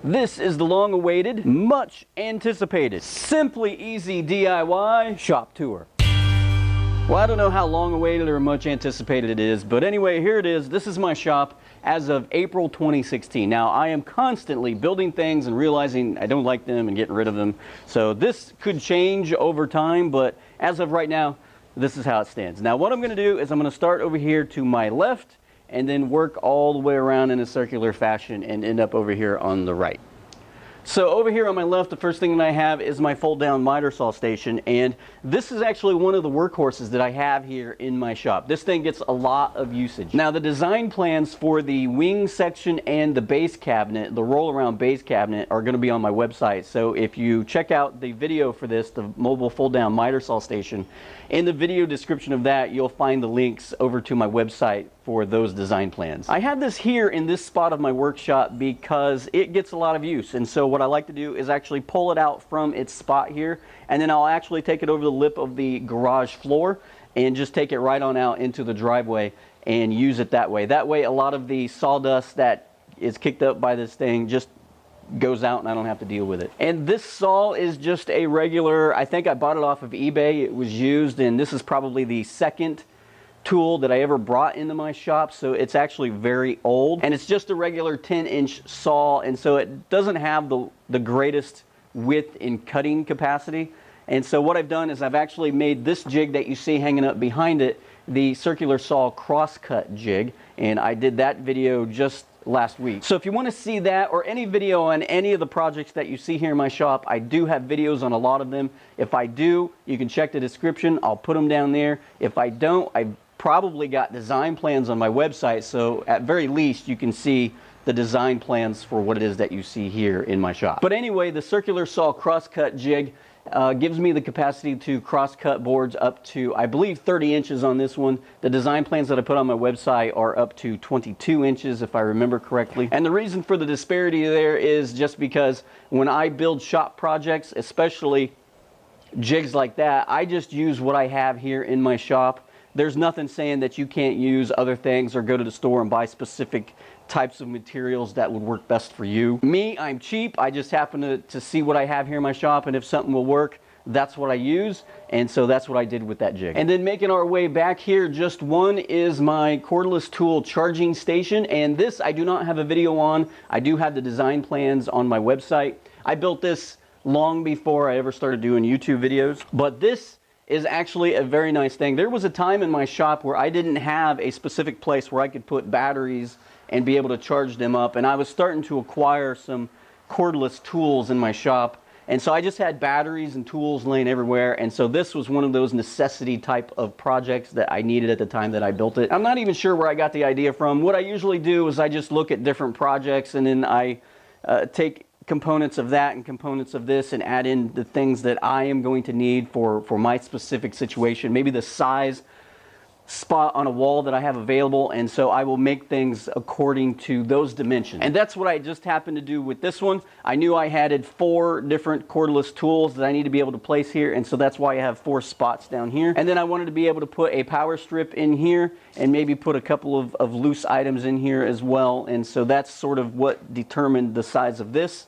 This is the long-awaited, much anticipated, simply easy DIY shop tour. Well, I don't know how long-awaited or much anticipated it is, but anyway, here it is. This is my shop as of April 2016. Now, I am constantly building things and realizing I don't like them and getting rid of them. So this could change over time, but as of right now, this is how it stands. Now, what I'm going to do is I'm going to start over here to my left and then work all the way around in a circular fashion and end up over here on the right. So over here on my left, the first thing that I have is my fold-down miter saw station, and this is actually one of the workhorses that I have here in my shop. This thing gets a lot of usage. Now, the design plans for the wing section and the base cabinet, the roll-around base cabinet, are going to be on my website. So if you check out the video for this, the mobile fold-down miter saw station, in the video description of that, you'll find the links over to my website for those design plans. I have this here in this spot of my workshop because it gets a lot of use, and so what I like to do is actually pull it out from its spot here, and then I'll actually take it over the lip of the garage floor and just take it right on out into the driveway and use it that way. That way a lot of the sawdust that is kicked up by this thing just goes out and I don't have to deal with it. And this saw is just a regular, I think I bought it off of eBay. It was used, and this is probably the second tool that I ever brought into my shop, so it's actually very old, and it's just a regular 10-inch saw, and so it doesn't have the greatest width in cutting capacity. And so what I've done is I've actually made this jig that you see hanging up behind it the circular saw crosscut jig, and I did that video just last week. So if you want to see that or any video on any of the projects that you see here in my shop, I do have videos on a lot of them. If I do, you can check the description. I'll put them down there. If I don't, I've probably got design plans on my website, so at very least you can see the design plans for what it is that you see here in my shop. But anyway, the circular saw crosscut jig gives me the capacity to cross-cut boards up to, I believe, 30 inches on this one. The design plans that I put on my website are up to 22 inches, if I remember correctly. And the reason for the disparity there is just because when I build shop projects, especially jigs like that, I just use what I have here in my shop. There's nothing saying that you can't use other things or go to the store and buy specific types of materials that would work best for you. Me, I'm cheap. I just happen to see what I have here in my shop, and if something will work, that's what I use, and so that's what I did with that jig. And then making our way back here, just one is my cordless tool charging station, and this I do not have a video on. I do have the design plans on my website. I built this long before I ever started doing YouTube videos, but this is actually a very nice thing. There was a time in my shop where I didn't have a specific place where I could put batteries and be able to charge them up, and I was starting to acquire some cordless tools in my shop, and so I just had batteries and tools laying everywhere, and so this was one of those necessity type of projects that I needed at the time that I built it. I'm not even sure where I got the idea from. What I usually do is I just look at different projects, and then I take components of that and components of this and add in the things that I am going to need for my specific situation, maybe the size spot on a wall that I have available, and so I will make things according to those dimensions. And that's what I just happened to do with this one. I knew I had 4 different cordless tools that I need to be able to place here, and so that's why I have 4 spots down here. And then I wanted to be able to put a power strip in here and maybe put a couple of loose items in here as well, and so that's sort of what determined the size of this.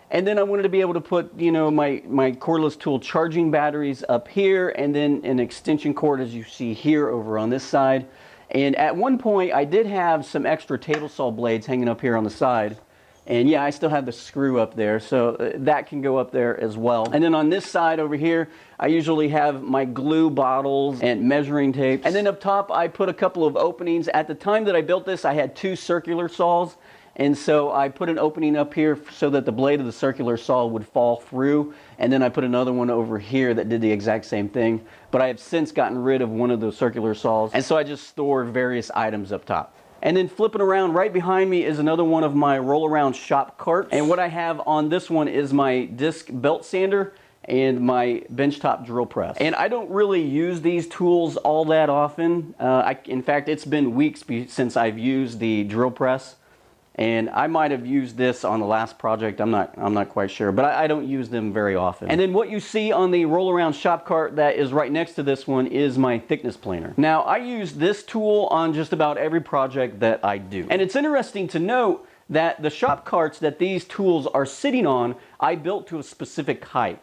And then I wanted to be able to put, you know, my cordless tool charging batteries up here, and then an extension cord, as you see here, over on this side. And at one point, I did have some extra table saw blades hanging up here on the side. And yeah, I still have the screw up there, so that can go up there as well. And then on this side over here, I usually have my glue bottles and measuring tape. And then up top, I put a couple of openings. At the time that I built this, I had 2 circular saws. And so I put an opening up here so that the blade of the circular saw would fall through. And then I put another one over here that did the exact same thing. But I have since gotten rid of one of those circular saws. And so I just store various items up top. And then flipping around right behind me is another one of my roll-around shop carts. And what I have on this one is my disc belt sander and my benchtop drill press. And I don't really use these tools all that often. In fact, it's been weeks since I've used the drill press. And I might have used this on the last project, I'm not quite sure, but I don't use them very often. And then what you see on the roll-around shop cart that is right next to this one is my thickness planer. Now, I use this tool on just about every project that I do. And it's interesting to note that the shop carts that these tools are sitting on, I built to a specific height.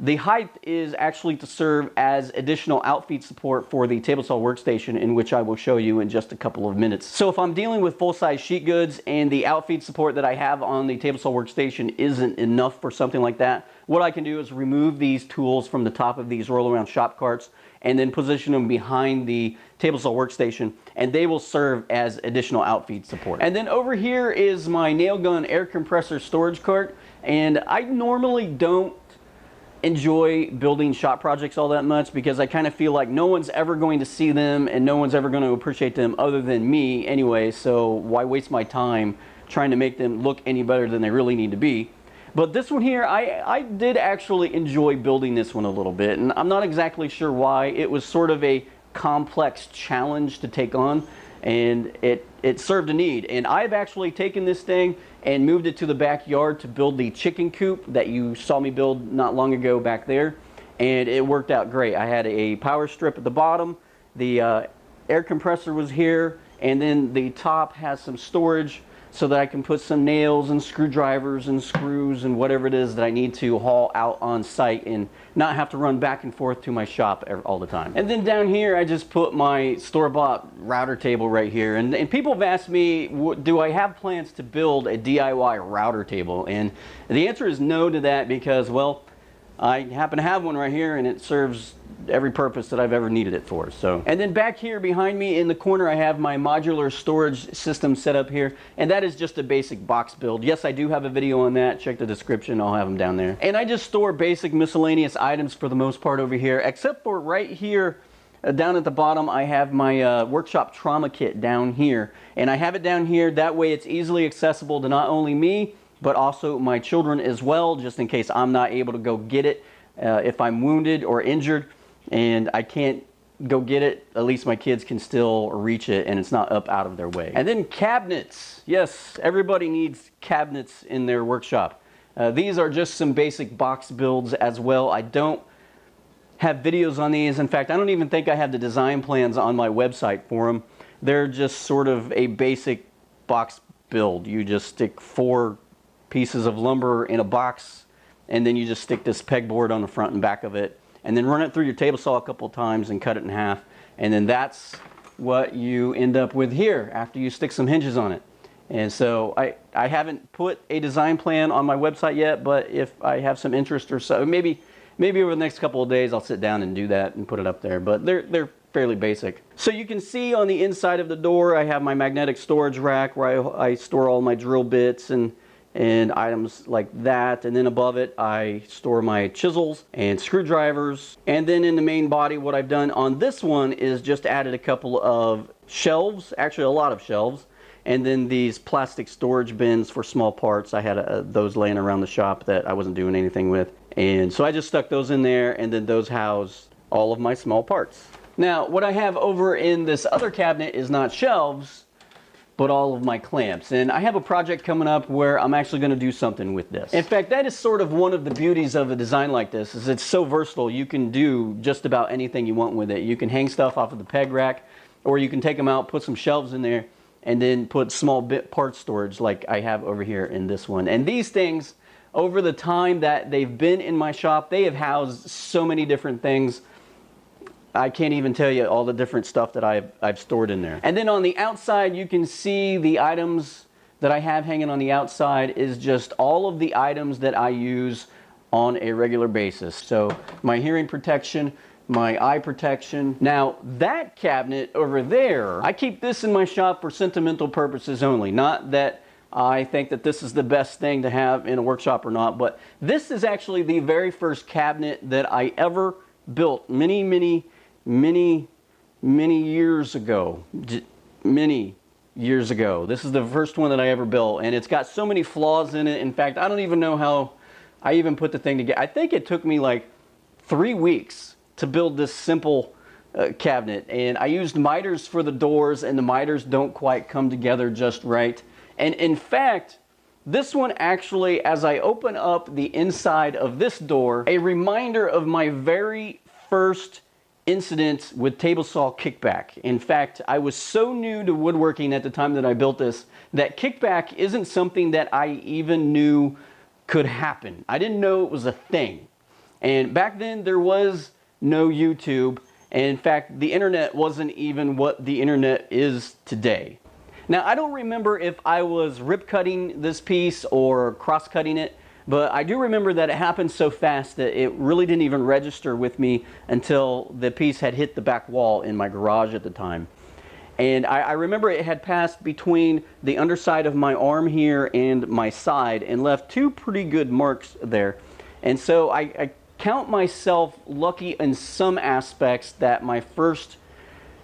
The height is actually to serve as additional outfeed support for the table saw workstation, in which I will show you in just a couple of minutes. So if I'm dealing with full-size sheet goods and the outfeed support that I have on the table saw workstation isn't enough for something like that, what I can do is remove these tools from the top of these roll-around shop carts and then position them behind the table saw workstation, and they will serve as additional outfeed support. And then over here is my nail gun air compressor storage cart, and I normally don't enjoy building shop projects all that much because I kind of feel like no one's ever going to see them and no one's ever going to appreciate them other than me anyway, so why waste my time trying to make them look any better than they really need to be. But this one here, I did actually enjoy building this one a little bit, and I'm not exactly sure why. It was sort of a complex challenge to take on, and it served a need. And I've actually taken this thing and moved it to the backyard to build the chicken coop that you saw me build not long ago back there, and it worked out great. I had a power strip at the bottom, the air compressor was here, and then the top has some storage so that I can put some nails and screwdrivers and screws and whatever it is that I need to haul out on site and not have to run back and forth to my shop all the time. And then down here I just put my store-bought router table right here, and people have asked me, do I have plans to build a DIY router table? And the answer is no to that because, well, I happen to have one right here and it serves every purpose that I've ever needed it for. So, and then back here behind me in the corner I have my modular storage system set up here, and that is just a basic box build. Yes, I do have a video on that. Check the description, I'll have them down there. And I just store basic miscellaneous items for the most part over here, except for right here down at the bottom I have my workshop trauma kit down here, and I have it down here that way it's easily accessible to not only me but also my children as well, just in case I'm not able to go get it. If I'm wounded or injured and I can't go get it, at least my kids can still reach it and it's not up out of their way. And then cabinets. Yes, everybody needs cabinets in their workshop. These are just some basic box builds as well. I don't have videos on these. In fact, I don't even think I have the design plans on my website for them. They're just sort of a basic box build. You just stick 4 pieces of lumber in a box, and then you just stick this pegboard on the front and back of it, and then run it through your table saw a couple of times and cut it in half, and then that's what you end up with here after you stick some hinges on it. And so I haven't put a design plan on my website yet, but if I have some interest or so, maybe over the next couple of days I'll sit down and do that and put it up there, but they're fairly basic. So you can see on the inside of the door I have my magnetic storage rack where I store all my drill bits and items like that, and then above it I store my chisels and screwdrivers. And then in the main body what I've done on this one is just added a couple of shelves, actually a lot of shelves, and then these plastic storage bins for small parts. I had those laying around the shop that I wasn't doing anything with, and so I just stuck those in there, and then those house all of my small parts. Now what I have over in this other cabinet is not shelves, but all of my clamps. And I have a project coming up where I'm actually going to do something with this. In fact, that is sort of one of the beauties of a design like this, is it's so versatile. You can do just about anything you want with it. You can hang stuff off of the peg rack, or you can take them out, put some shelves in there, and then put small bit part storage like I have over here in this one. And these things, over the time that they've been in my shop, they have housed so many different things. I can't even tell you all the different stuff that I've stored in there. And then on the outside, you can see the items that I have hanging on the outside is just all of the items that I use on a regular basis. So my hearing protection, my eye protection. Now that cabinet over there, I keep this in my shop for sentimental purposes only. Not that I think that this is the best thing to have in a workshop or not, but this is actually the very first cabinet that I ever built many years ago. Many years ago. This is the first one that I ever built, and it's got so many flaws in it. In fact, I don't even know how I even put the thing together. I think it took me like 3 weeks to build this simple cabinet, and I used miters for the doors, and the miters don't quite come together just right. And in fact, this one actually, as I open up the inside of this door, a reminder of my very first incident with table saw kickback. In fact, I was so new to woodworking at the time that I built this that kickback isn't something that I even knew could happen. I didn't know it was a thing. And back then there was no YouTube, and in fact the internet wasn't even what the internet is today. Now, I don't remember if I was rip cutting this piece or cross cutting it, but I do remember that it happened so fast that it really didn't even register with me until the piece had hit the back wall in my garage at the time. And I remember it had passed between the underside of my arm here and my side and left two pretty good marks there. And so I count myself lucky in some aspects that my first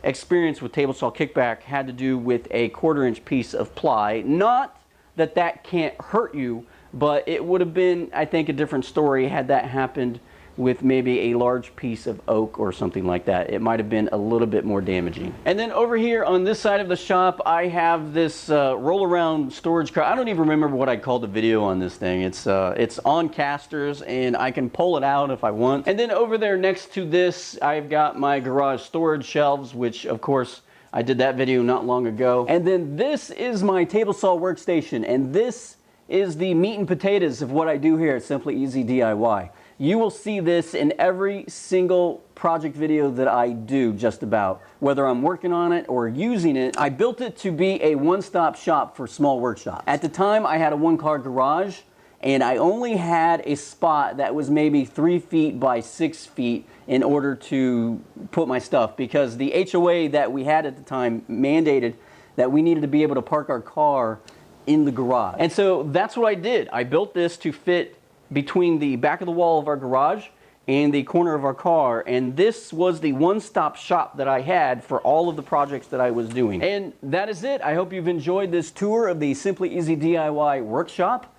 experience with table saw kickback had to do with a 1/4 inch piece of ply. Not that that can't hurt you, but it would have been, I think, a different story had that happened with maybe a large piece of oak or something like that. It might have been a little bit more damaging. And then over here on this side of the shop, I have this roll around storage car. I don't even remember what I called the video on this thing. It's on casters and I can pull it out if I want. And then over there next to this, I've got my garage storage shelves, which of course I did that video not long ago. And then this is my table saw workstation, and this is the meat and potatoes of what I do here at Simply Easy DIY. You will see this in every single project video that I do, just about, whether I'm working on it or using it. I built it to be a one-stop shop for small workshops. At the time, I had a one-car garage, and I only had a spot that was maybe 3 feet by 6 feet in order to put my stuff, because the HOA that we had at the time mandated that we needed to be able to park our car in the garage. And so that's what I did. I built this to fit between the back of the wall of our garage and the corner of our car, and this was the one-stop shop that I had for all of the projects that I was doing. And that is it. I hope you've enjoyed this tour of the Simply Easy DIY workshop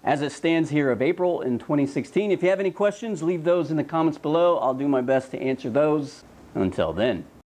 as it stands here of April in 2016. If you have any questions, leave those in the comments below. I'll do my best to answer those. Until then.